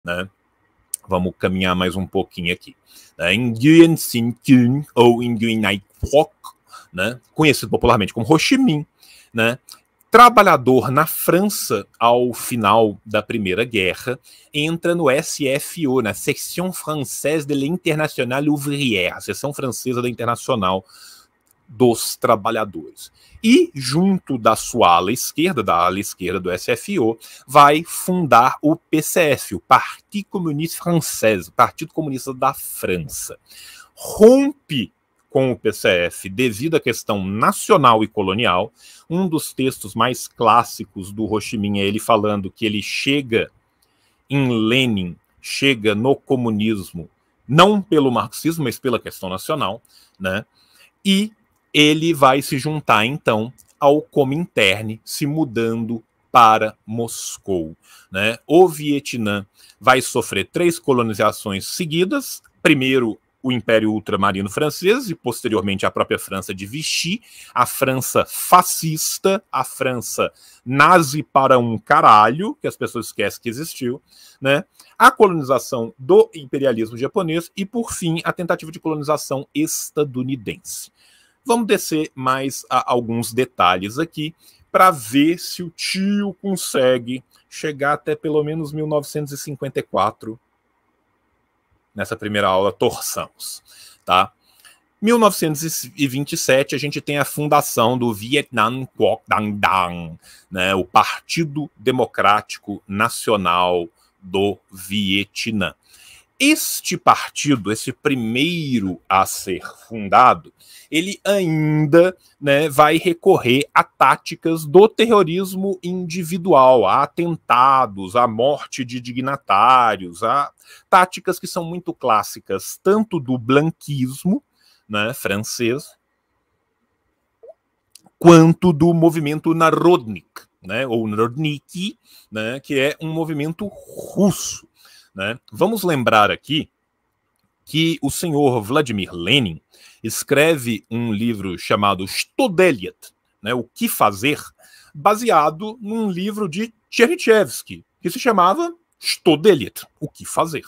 né? Vamos caminhar mais um pouquinho aqui. Nguyen Sinh Kim, ou Nguyen Nai Quoc, né? Conhecido popularmente como Ho Chi Minh, né? Trabalhador na França ao final da Primeira Guerra, entra no SFO, na Section Française de l'Internationale Ouvrière, a seção francesa da Internacional dos Trabalhadores. E, junto da sua ala esquerda, da ala esquerda do SFO, vai fundar o PCF, o Parti Communiste Français, Partido Comunista da França. Rompe com o PCF devido à questão nacional e colonial. Um dos textos mais clássicos do Ho Chi Minh é ele falando que ele chega em Lenin, chega no comunismo, não pelo marxismo, mas pela questão nacional, né? E ele vai se juntar, então, ao Comintern, se mudando para Moscou, né? O Vietnã vai sofrer 3 colonizações seguidas. Primeiro, o Império Ultramarino francês e, posteriormente, a própria França de Vichy, a França fascista, a França nazi para um caralho, que as pessoas esquecem que existiu, né? A colonização do imperialismo japonês e, por fim, a tentativa de colonização estadunidense. Vamos descer mais a alguns detalhes aqui para ver se o tio consegue chegar até pelo menos 1954. Nessa primeira aula, torçamos, tá? 1927, a gente tem a fundação do Vietnam Quoc Dang Dang, né? O Partido Democrático Nacional do Vietnã. Este partido, esse primeiro a ser fundado, ele ainda, né, vai recorrer a táticas do terrorismo individual, a atentados, a morte de dignatários, a táticas que são muito clássicas, tanto do blanquismo, né, francês, quanto do movimento Narodnik, né, ou Narodniki, né, que é um movimento russo. Né? Vamos lembrar aqui que o senhor Vladimir Lenin escreve um livro chamado Что делать, né, O que fazer, baseado num livro de Chernyshevsky, que se chamava Что делать, O que fazer.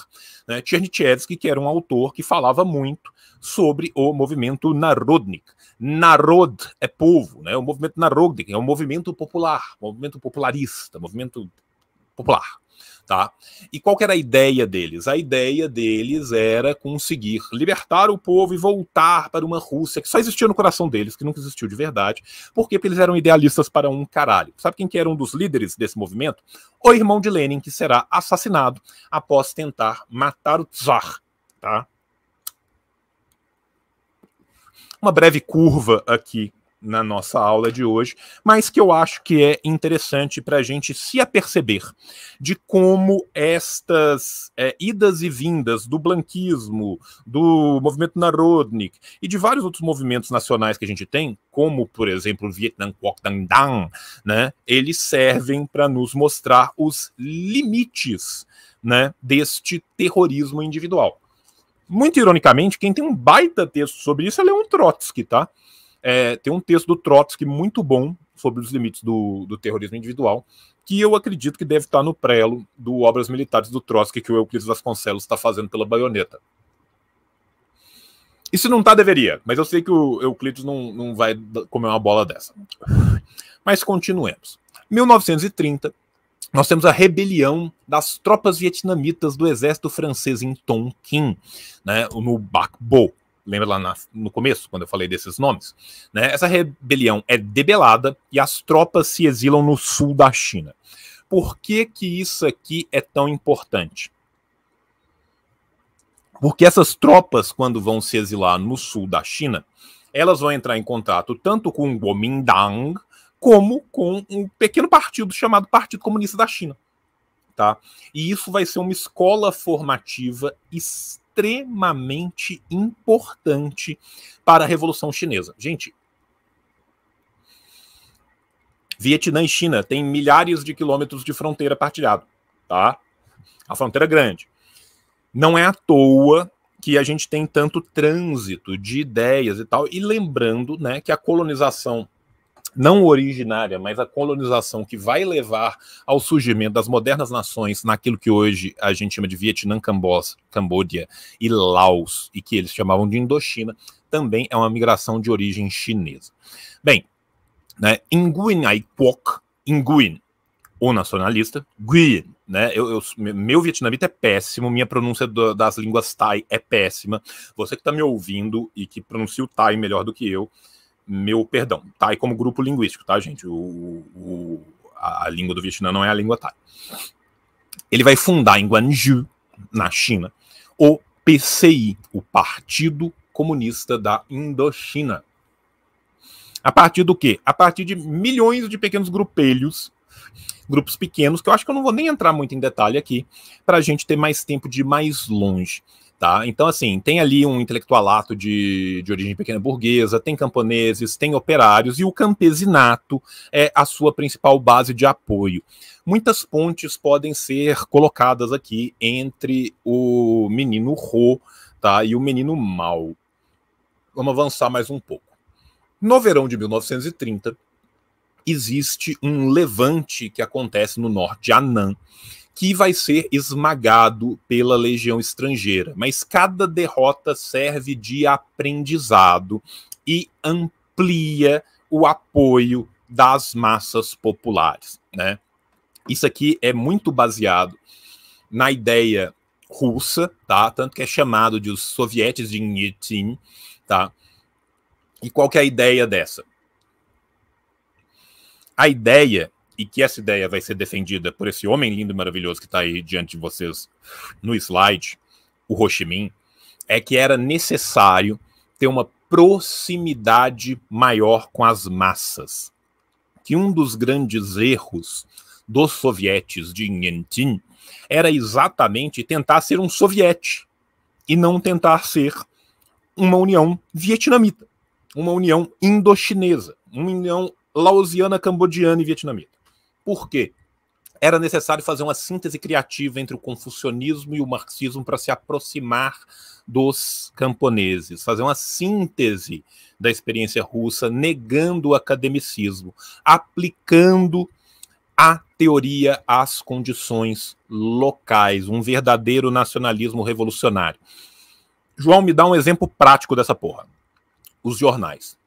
Né? Chernyshevsky, que era um autor que falava muito sobre o movimento Narodnik. Narod é povo, né? O movimento Narodnik é um movimento popular, movimento popularista, movimento popular. Tá? E qual que era a ideia deles? A ideia deles era conseguir libertar o povo e voltar para uma Rússia que só existia no coração deles, que nunca existiu de verdade, porque eles eram idealistas para um caralho. Sabe quem que era um dos líderes desse movimento? O irmão de Lenin, que será assassinado após tentar matar o Tsar. Tá? Uma breve curva aqui na nossa aula de hoje, mas que eu acho que é interessante para a gente se aperceber de como estas idas e vindas do blanquismo, do movimento Narodnik e de vários outros movimentos nacionais que a gente tem, como, por exemplo, o Vietnam Quoc Dang Dang, né, eles servem para nos mostrar os limites, né, deste terrorismo individual. Muito ironicamente, quem tem um baita texto sobre isso é Leon Trotsky, tá? Tem um texto do Trotsky muito bom sobre os limites do terrorismo individual, que eu acredito que deve estar no prelo do Obras Militares do Trotsky, que o Euclides Vasconcelos está fazendo pela baioneta. E se não está, deveria, mas eu sei que o Euclides não vai comer uma bola dessa. Mas continuemos. 1930, nós temos a rebelião das tropas vietnamitas do exército francês em Tonkin, né, no Bac Bo. Lembra lá no começo, quando eu falei desses nomes? Né? Essa rebelião é debelada e as tropas se exilam no sul da China. Por que que isso aqui é tão importante? Porque essas tropas, quando vão se exilar no sul da China, elas vão entrar em contato tanto com o Kuomintang, como com um pequeno partido chamado Partido Comunista da China. Tá? E isso vai ser uma escola formativa extremamente importante para a Revolução Chinesa. Gente, Vietnã e China têm milhares de quilômetros de fronteira partilhado, tá? A fronteira é grande. Não é à toa que a gente tem tanto trânsito de ideias e tal, e lembrando, né, que a colonização não originária, mas a colonização que vai levar ao surgimento das modernas nações naquilo que hoje a gente chama de Vietnã, Camboja e Laos, e que eles chamavam de Indochina, também é uma migração de origem chinesa. Bem, né, Nguyen Ai Quoc, Nguyen, o nacionalista, Nguyen, né, meu vietnamita é péssimo, minha pronúncia das línguas Thai é péssima, você que está me ouvindo e que pronuncia o Thai melhor do que eu, meu perdão, Thai como grupo linguístico, tá, gente? A língua do Vietnã não é a língua Thai. Ele vai fundar em Gwangju, na China, o PCI, o Partido Comunista da Indochina. A partir do quê? A partir de milhões de pequenos grupelhos, grupos pequenos, que eu acho que eu não vou nem entrar muito em detalhe aqui, para a gente ter mais tempo de ir mais longe. Tá? Então, assim, tem ali um intelectualato de origem pequena burguesa, tem camponeses, tem operários, e o campesinato é a sua principal base de apoio. Muitas pontes podem ser colocadas aqui entre o menino Ho, tá, e o menino Mao. Vamos avançar mais um pouco. No verão de 1930, existe um levante que acontece no norte de Annan, que vai ser esmagado pela legião estrangeira. Mas cada derrota serve de aprendizado e amplia o apoio das massas populares, né? Isso aqui é muito baseado na ideia russa, tá? Tanto que é chamado de os sovietes de Nyetin, tá? E qual que é a ideia dessa? A ideia, e que essa ideia vai ser defendida por esse homem lindo e maravilhoso que está aí diante de vocês no slide, o Ho Chi Minh, é que era necessário ter uma proximidade maior com as massas. Que um dos grandes erros dos sovietes de Nyetin era exatamente tentar ser um soviete e não tentar ser uma união vietnamita, uma união indochinesa, uma união laosiana, cambodiana e vietnamita. Por quê? Era necessário fazer uma síntese criativa entre o confucionismo e o marxismo para se aproximar dos camponeses, fazer uma síntese da experiência russa, negando o academicismo, aplicando a teoria às condições locais, um verdadeiro nacionalismo revolucionário. João, me dá um exemplo prático dessa porra. Os jornais.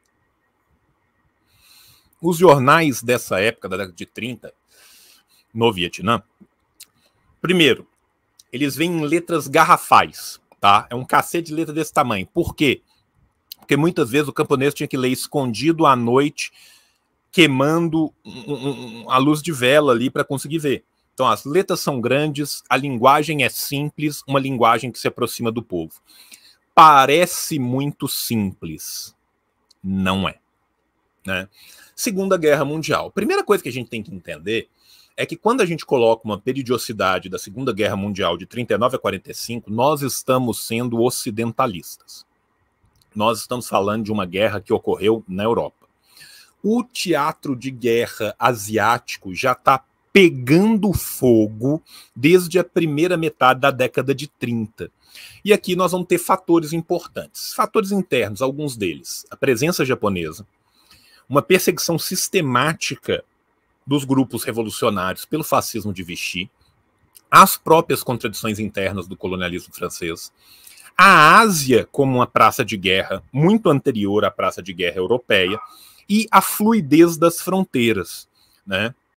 Os jornais dessa época, da década de 30, no Vietnã, primeiro, eles vêm em letras garrafais, tá? É um cacete de letra desse tamanho. Por quê? Porque muitas vezes o camponês tinha que ler escondido à noite, queimando a luz de vela ali para conseguir ver. Então as letras são grandes, a linguagem é simples, uma linguagem que se aproxima do povo. Parece muito simples. Não é, né? Segunda Guerra Mundial. Primeira coisa que a gente tem que entender é que quando a gente coloca uma periodicidade da Segunda Guerra Mundial de 39 a 45, nós estamos sendo ocidentalistas. Nós estamos falando de uma guerra que ocorreu na Europa. O teatro de guerra asiático já está pegando fogo desde a primeira metade da década de 30. E aqui nós vamos ter fatores importantes. Fatores internos, alguns deles. A presença japonesa, uma perseguição sistemática dos grupos revolucionários pelo fascismo de Vichy, as próprias contradições internas do colonialismo francês, a Ásia como uma praça de guerra muito anterior à praça de guerra europeia e a fluidez das fronteiras, né?